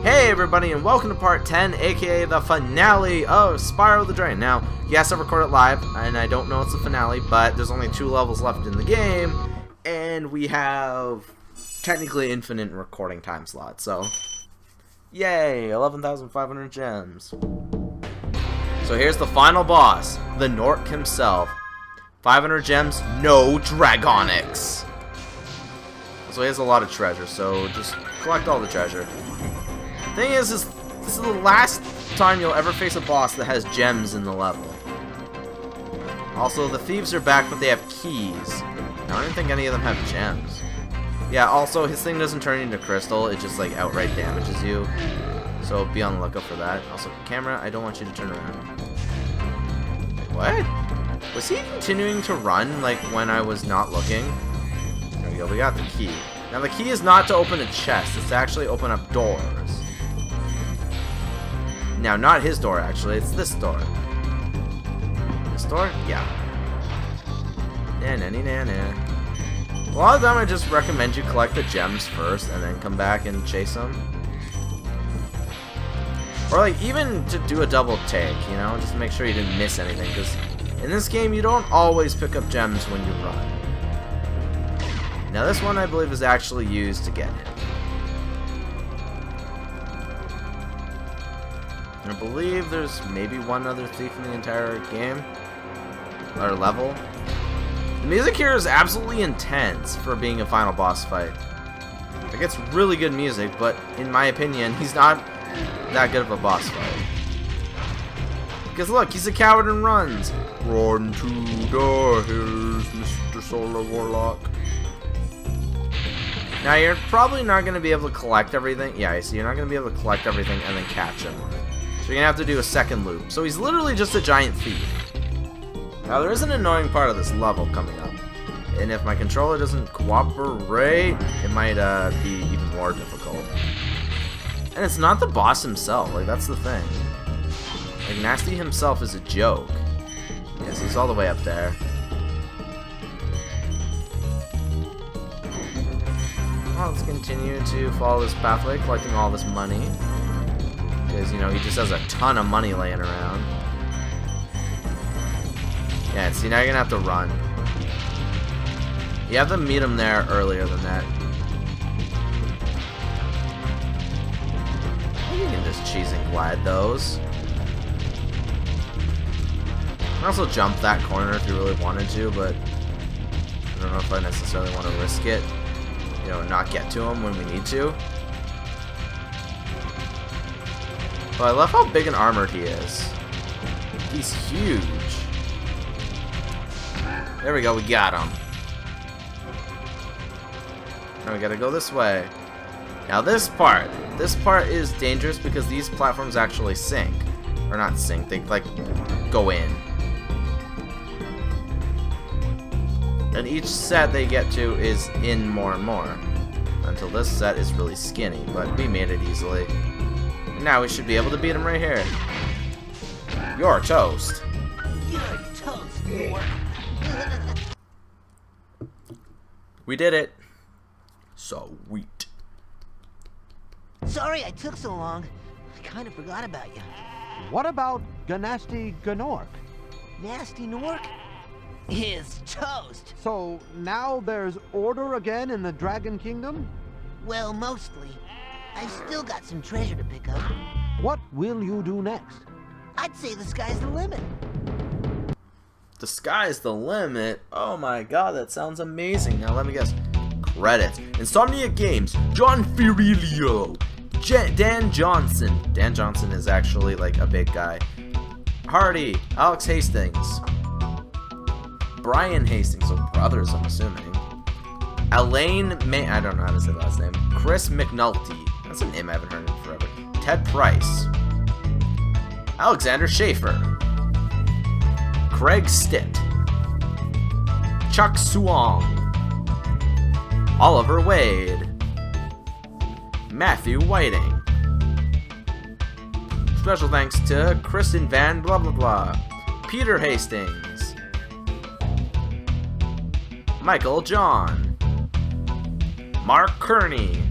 Hey everybody, and welcome to part 10, aka the finale of Spyro the Dragon. Now, yes, I recorded live, and I don't know it's the finale, but there's only 2 levels left in the game, and we have technically infinite recording time slots, so yay, 11,500 gems. So here's the final boss, the Gnorc himself. 500 gems, no Dragonics. So he has a lot of treasure, so just collect all the treasure. Thing is this is the last time you'll ever face a boss that has gems in the level. Also, the thieves are back, but they have keys. I don't even think any of them have gems. Yeah, also, his thing doesn't turn into crystal, it just, like, outright damages you. So be on the lookout for that. Also, camera, I don't want you to turn around. What? Was he continuing to run, like, when I was not looking? There we go, we got the key. Now, the key is not to open a chest, it's to actually open up doors. Now, not his door, actually. It's this door. This door? Yeah. Na-na-na-na-na. A lot of the time, I just recommend you collect the gems first and then come back and chase them. Or, like, even to do a double take, you know? Just to make sure you didn't miss anything. Because in this game, you don't always pick up gems when you run. Now, this one, I believe, is actually used to get him. I believe there's maybe one other thief in the entire game, or level. The music here is absolutely intense for being a final boss fight. Like, it's really good music, but in my opinion, he's not that good of a boss fight. Because look, he's a coward and runs. Run to the hills, Mr. SolarWarlock. Now, you're probably not going to be able to collect everything. Yeah, I see. You're not going to be able to collect everything and then catch him. So you're going to have to do a second loop. So he's literally just a giant thief. Now there is an annoying part of this level coming up. And if my controller doesn't cooperate, it might be even more difficult. And it's not the boss himself. Like, that's the thing. Like, Gnasty himself is a joke. Yes, he's all the way up there. Well, let's continue to follow this pathway, collecting all this money. Because, you know, he just has a ton of money laying around. Yeah, see, now you're gonna have to run. You have to meet him there earlier than that. You can just cheese and glide those. You can also jump that corner if you really wanted to, but I don't know if I necessarily want to risk it. You know, not get to him when we need to. But I love how big and armored he is. He's huge. There we go, we got him. Now we gotta go this way. Now this part is dangerous because these platforms actually sink. Or not sink, they like go in. And each set they get to is in more and more. Until this set is really skinny, but we made it easily. And now we should be able to beat him right here. You're toast. You're toast, Gnorc. We did it. Sweet. Sorry I took so long. I kind of forgot about you. What about Gnasty Gnorc? Gnasty Gnorc is toast. So now there's order again in the Dragon Kingdom? Well, mostly. I've still got some treasure to pick up. What will you do next? I'd say the sky's the limit. The sky's the limit. Oh my god, that sounds amazing. Now let me guess. Credits. Insomniac Games. John Ferrilio. Dan Johnson. Dan Johnson is actually like a big guy. Hardy. Alex Hastings. Brian Hastings. So brothers, I'm assuming. Elaine May. I don't know how to say the last name. Chris McNulty. That's a name I haven't heard in forever. Ted Price. Alexander Schaefer. Craig Stitt. Chuck Suong. Oliver Wade. Matthew Whiting. Special thanks to Kristen Van blah blah blah. Peter Hastings. Michael John. Mark Kearney.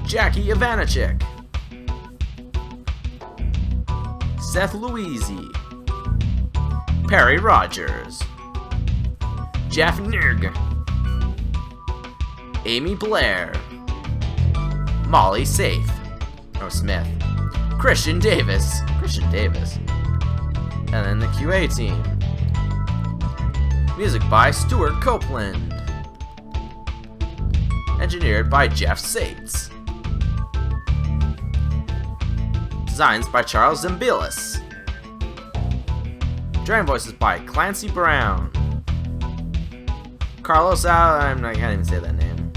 Jackie Ivanchik, Seth Louisi, Perry Rogers, Jeff Nurg, Amy Blair, Molly Smith, Christian Davis, and then the QA team. Music by Stuart Copeland. Engineered by Jeff Sates. Designs by Charles Zambilis. Dragon voices by Clancy Brown. Carlos I can't even say that name.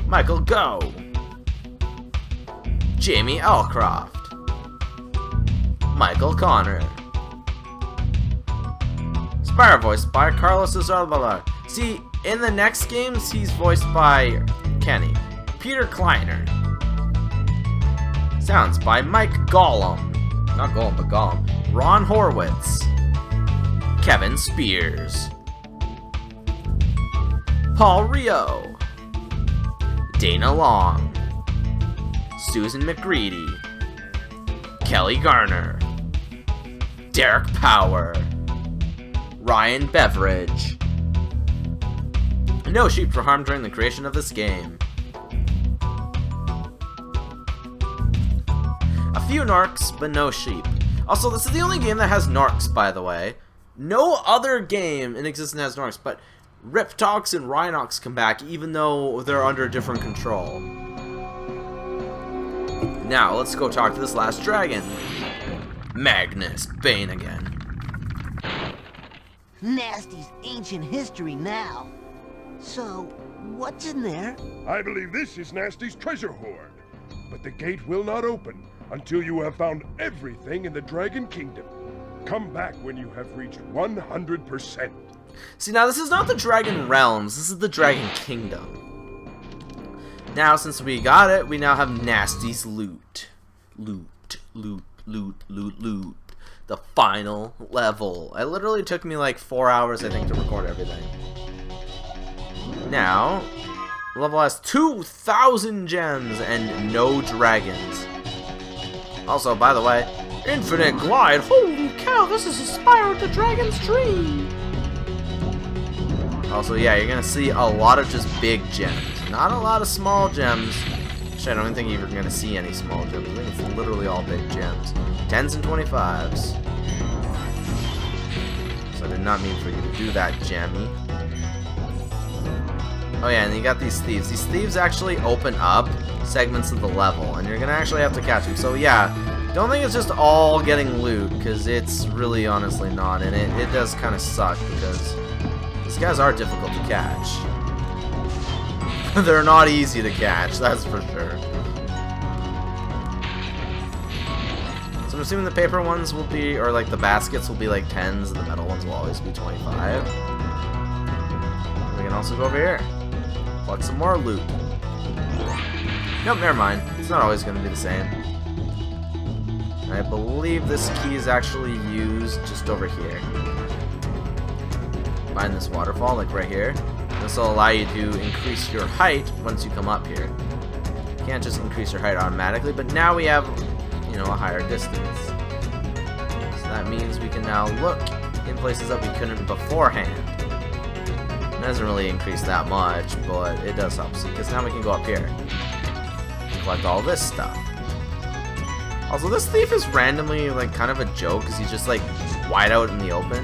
Michael Go. Jamie Alcroft. Michael Connor. Spyro voiced by Carlos Azarballar. See, in the next games, he's voiced by Kenny. Peter Kleiner. Sounds by Mike Gollum. Not Gollum, but Gollum. Ron Horwitz. Kevin Spears. Paul Rio. Dana Long. Susan McGreedy. Kelly Garner. Derek Power. Ryan Beveridge. No sheep were harmed during the creation of this game. A few Gnorcs, but no sheep. Also, this is the only game that has Gnorcs, by the way. No other game in existence has Gnorcs, but Riptox and Rhinox come back, even though they're under different control. Now, let's go talk to this last dragon. Magnus Bane again. Gnasty's ancient history now. So, what's in there? I believe this is Gnasty's treasure hoard. But the gate will not open until you have found everything in the Dragon Kingdom. Come back when you have reached 100%. See, now this is not the Dragon Realms, this is the Dragon Kingdom. Now, since we got it, we now have Gnasty's loot. Loot. The final level. It literally took me like 4 hours, I think, to record everything. Now, the level has 2,000 gems and no dragons. Also, by the way, infinite glide. Holy cow, this is a Spyro the Dragon's dream. Also, yeah, you're gonna see a lot of just big gems. Not a lot of small gems. Actually, I don't even think you're gonna see any small gems. I think it's literally all big gems. 10s and 25s. So I did not mean for you to do that, Jammy. Oh yeah, and you got these thieves. These thieves actually open up segments of the level, and you're gonna actually have to catch them. So yeah, don't think it's just all getting loot, because it's really honestly not, and it does kind of suck, because these guys are difficult to catch. They're not easy to catch, that's for sure. So I'm assuming the paper ones will be, or like the baskets will be like 10s, and the metal ones will always be 25. We can also go over here. Collect some more loot. Nope, never mind. It's not always going to be the same. I believe this key is actually used just over here. Find this waterfall, like right here. This will allow you to increase your height once you come up here. You can't just increase your height automatically, but now we have, you know, a higher distance. So that means we can now look in places that we couldn't beforehand. It doesn't really increase that much, but it does help. See, because now we can go up here and collect all this stuff. Also, this thief is randomly like kind of a joke because he's just like wide out in the open.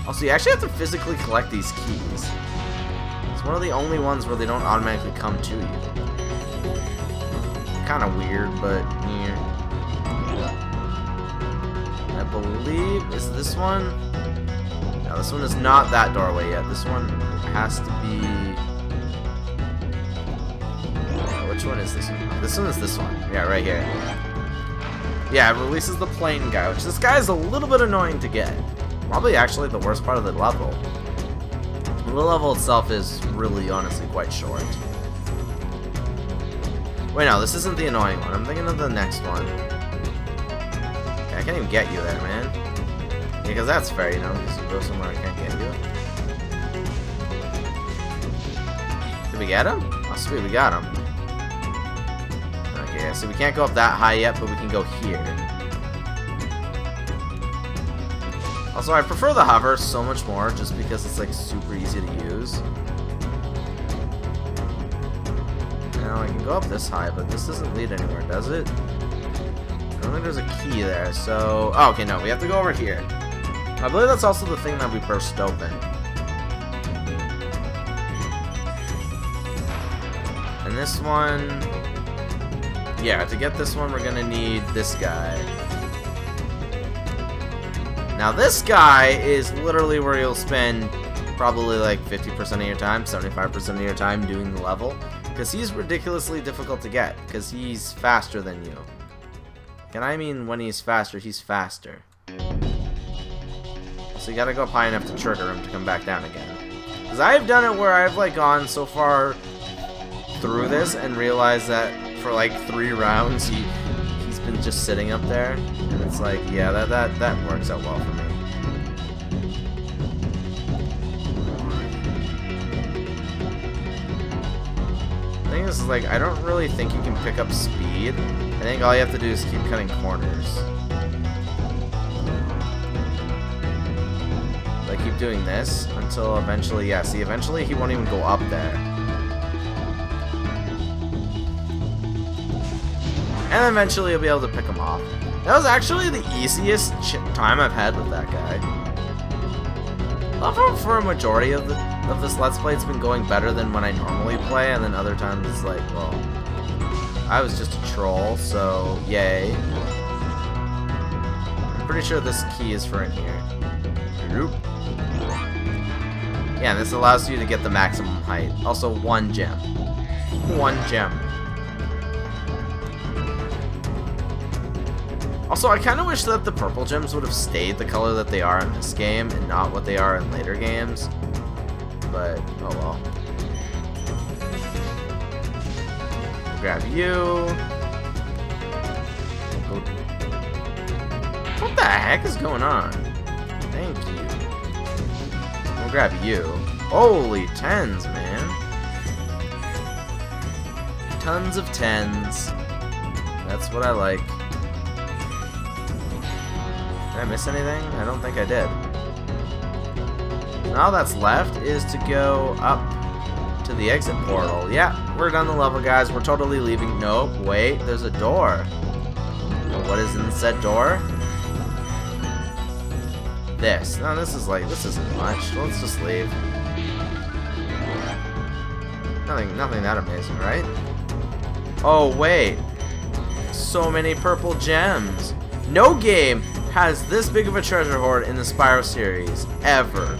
Also, you actually have to physically collect these keys. It's one of the only ones where they don't automatically come to you. Kind of weird, but yeah. I believe, is this one? No, this one is not that doorway yet. This one has to be... which one is this one? This one is this one. Yeah, right here. Yeah, it releases the plane guy, which this guy is a little bit annoying to get. Probably actually the worst part of the level. The level itself is really, honestly, quite short. Wait, no, this isn't the annoying one. I'm thinking of the next one. Okay, I can't even get you there, man. Yeah, because that's fair, you know, because you go somewhere I can't get you. Did we get him? Oh, sweet, we got him. so we can't go up that high yet, but we can go here. Also, I prefer the hover so much more, just because it's like super easy to use. Now I can go up this high, but this doesn't lead anywhere, does it? I don't think there's a key there, so... Oh, okay, no, we have to go over here. I believe that's also the thing that we burst open. And this one... Yeah, to get this one, we're gonna need this guy. Now, this guy is literally where you'll spend probably like 50% of your time, 75% of your time doing the level. Because he's ridiculously difficult to get, because he's faster than you. And I mean when he's faster, he's faster. So you gotta go up high enough to trigger him to come back down again. Because I've done it where I've like gone so far through this and realized that for like 3 rounds he's been just sitting up there. And it's like, yeah, that works out well for me. The thing is, like, I don't really think you can pick up speed. I think all you have to do is keep cutting corners. Like, keep doing this until eventually, yeah, see, eventually he won't even go up there. And eventually you'll be able to pick him off. That was actually the easiest time I've had with that guy. For a majority of this Let's Play, it's been going better than when I normally play, and then other times it's like, well, I was just a troll, so yay. I'm pretty sure this key is for in here. Yeah, and this allows you to get the maximum height. Also, 1 gem. 1 gem. Also, I kind of wish that the purple gems would have stayed the color that they are in this game and not what they are in later games. But, oh well. We'll grab you. What the heck is going on? Thank you. We'll grab you. Holy 10s, man. Tons of 10s. That's what I like. Did I miss anything? I don't think I did. And all that's left is to go up to the exit portal. Yeah, we're done the level, guys. We're totally leaving. Nope, wait, there's a door. What is in said door? This. No, this isn't much. Let's just leave. Nothing that amazing, right? Oh, wait. So many purple gems. No game has this big of a treasure hoard in the Spyro series, ever.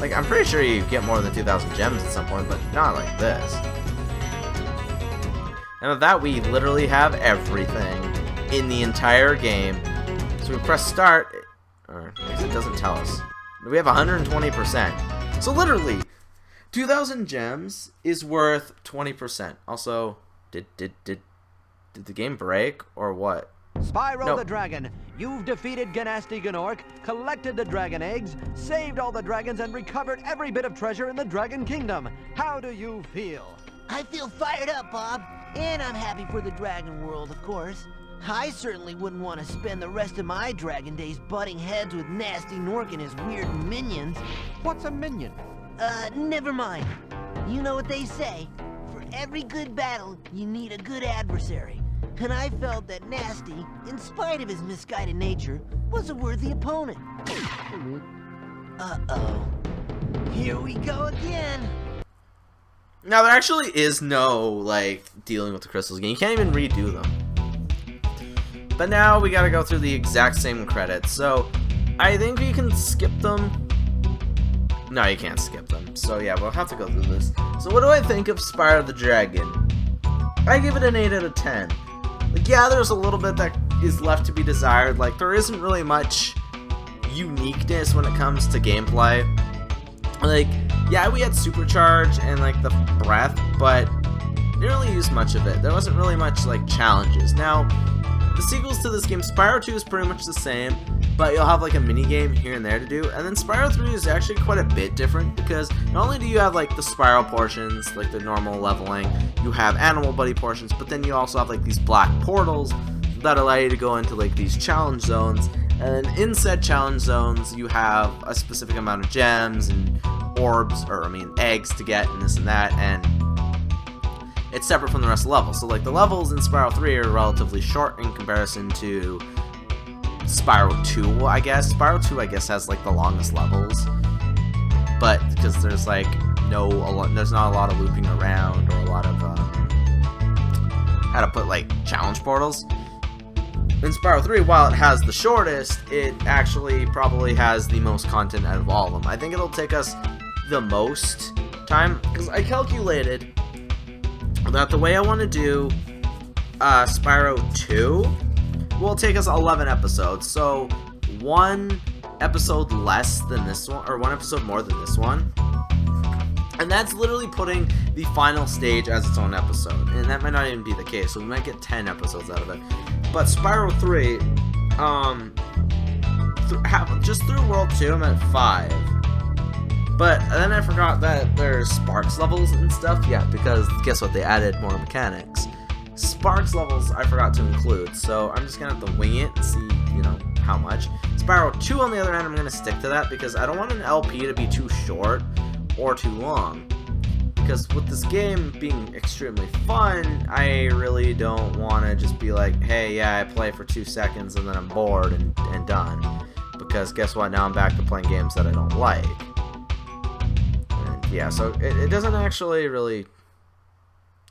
Like, I'm pretty sure you get more than 2,000 gems at some point, but not like this. And with that, we literally have everything in the entire game. So we press start, or I guess it doesn't tell us. We have 120%. So literally, 2,000 gems is worth 20%. Also, did the game break, or what? Spyro No. the Dragon, you've defeated Gnasty Gnorc, collected the dragon eggs, saved all the dragons, and recovered every bit of treasure in the Dragon Kingdom. How do you feel? I feel fired up, Bob. And I'm happy for the dragon world, of course. I certainly wouldn't want to spend the rest of my dragon days butting heads with Gnasty Gnorc and his weird minions. What's a minion? Never mind. You know what they say. For every good battle, you need a good adversary. And I felt that Gnasty, in spite of his misguided nature, was a worthy opponent. Uh-oh. Here we go again. Now, there actually is no, like, dealing with the crystals game. You can't even redo them. But now we gotta go through the exact same credits. So, I think we can skip them. No, you can't skip them. So, yeah, we'll have to go through this. So, what do I think of Spyro the Dragon? I give it an 8 out of 10. Like, yeah, there's a little bit that is left to be desired. Like, there isn't really much uniqueness when it comes to gameplay. Like, yeah, we had Supercharge and, like, the breath, but didn't really use much of it. There wasn't really much, like, challenges. Now, the sequels to this game, Spyro 2 is pretty much the same. but you'll have like a mini game here and there to do. And then Spyro 3 is actually quite a bit different, because not only do you have like the Spyro portions, like the normal leveling, you have Animal Buddy portions, but then you also have like these black portals that allow you to go into like these challenge zones. And in said challenge zones, you have a specific amount of gems and orbs, or I mean eggs to get, and this and that, and it's separate from the rest of the levels. So like the levels in Spyro 3 are relatively short in comparison to Spyro 2, I guess. Spyro 2, I guess, has like the longest levels, but because there's like there's not a lot of looping around or a lot of how to put like challenge portals. In Spyro 3, while it has the shortest, it actually probably has the most content out of all of them. I think it'll take us the most time, because I calculated that the way I want to do Spyro 2 will take us 11 episodes, so 1 episode less than this one, or 1 episode more than this one. And that's literally putting the final stage as its own episode, and that might not even be the case, so we might get 10 episodes out of it. But Spyro 3, just through World 2, I'm at 5. But then I forgot that there's Sparks levels and stuff, yeah, because guess what, they added more mechanics. Sparks levels I forgot to include, so I'm just gonna have to wing it and see, how much. Spyro 2, on the other hand, I'm gonna stick to that, because I don't want an LP to be too short or too long, because with this game being extremely fun, I really don't want to just be like, hey, yeah, I play for 2 seconds and then I'm bored and done, because guess what, now I'm back to playing games that I don't like. And yeah, so it doesn't actually really,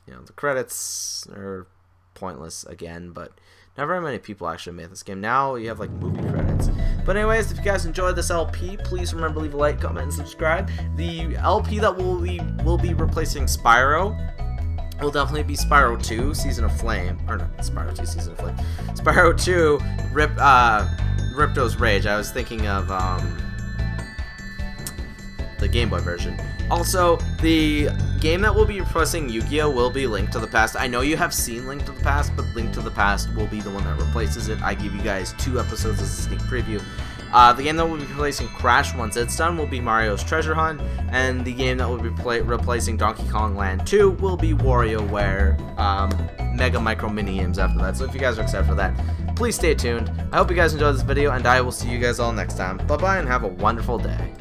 the credits are pointless again, but not very many people actually made this game. Now you have like movie credits. But anyways, if you guys enjoyed this LP, please remember to leave a like, comment, and subscribe. The LP that will be replacing Spyro will definitely be Spyro 2, Season of Flame. Or not, Spyro 2, Season of Flame. Spyro 2, Ripto's Rage. I was thinking of the Game Boy version. Also, the game that will be replacing Yu-Gi-Oh! Will be Link to the Past. I know you have seen Link to the Past, but Link to the Past will be the one that replaces it. I give you guys 2 episodes as a sneak preview. The game that will be replacing Crash once it's done will be Mario's Treasure Hunt, and the game that will be replacing Donkey Kong Land 2 will be WarioWare Mega Micro Mini Games after that. So if you guys are excited for that, please stay tuned. I hope you guys enjoyed this video, and I will see you guys all next time. Bye-bye, and have a wonderful day.